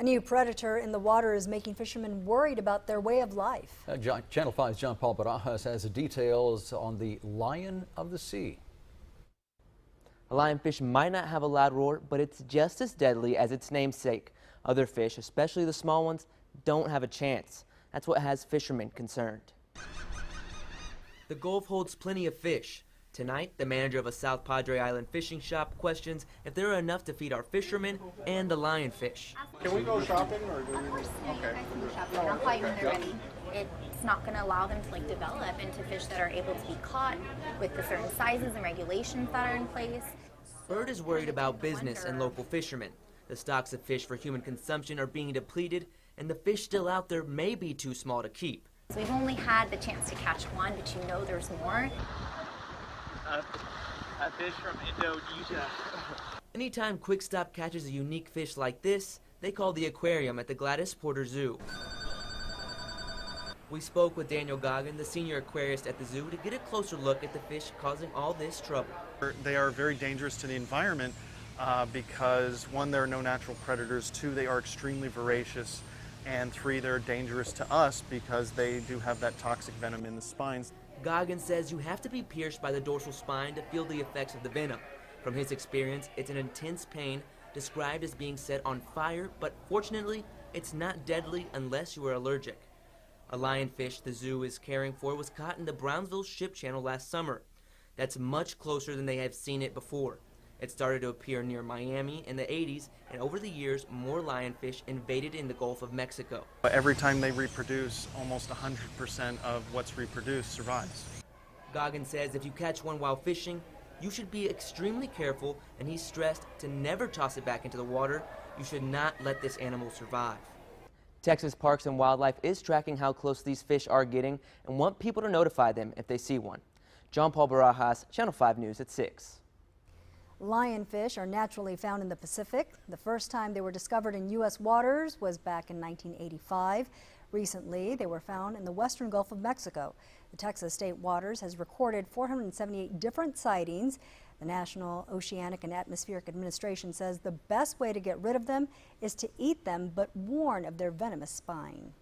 A new predator in the water is making fishermen worried about their way of life. Channel 5's John Paul Barajas has the details on the lion of the sea. A lionfish might not have a loud roar, but it's just as deadly as its namesake. Other fish, especially the small ones, don't have a chance. That's what has fishermen concerned. The Gulf holds plenty of fish. Tonight, the manager of a South Padre Island fishing shop questions if there are enough to feed our fishermen and the lionfish. Can we go shopping or do we? Of course, you Okay. guys can go shopping. I'll call you when they're ready. It's not going to allow them to develop into fish that are able to be caught with the certain sizes and regulations that are in place. Bird is worried about business and local fishermen. The stocks of fish for human consumption are being depleted, and the fish still out there may be too small to keep. So we've only had the chance to catch one, but you know there's more. A fish from Indonesia. Anytime Quick Stop catches a unique fish like this, they call the aquarium at the Gladys Porter Zoo. We spoke with Daniel Goggin, the senior aquarist at the zoo, to get a closer look at the fish causing all this trouble. They are very dangerous to the environment because, one, there are no natural predators, two, they are extremely voracious, and three, they're dangerous to us because they do have that toxic venom in the spines. Goggin says you have to be pierced by the dorsal spine to feel the effects of the venom. From his experience, it's an intense pain described as being set on fire, but fortunately, it's not deadly unless you are allergic. A lionfish the zoo is caring for was caught in the Brownsville Ship Channel last summer. That's much closer than they have seen it before. It started to appear near Miami in the 80s, and over the years, more lionfish invaded in the Gulf of Mexico. Every time they reproduce, almost 100% of what's reproduced survives. Goggin says if you catch one while fishing, you should be extremely careful, and he's stressed to never toss it back into the water. You should not let this animal survive. Texas Parks and Wildlife is tracking how close these fish are getting and want people to notify them if they see one. John Paul Barajas, Channel 5 News at 6. Lionfish are naturally found in the Pacific. The first time they were discovered in U.S. waters was back in 1985. Recently, they were found in the western Gulf of Mexico. The Texas State Waters has recorded 478 different sightings. The National Oceanic and Atmospheric Administration says the best way to get rid of them is to eat them, but warn of their venomous spine.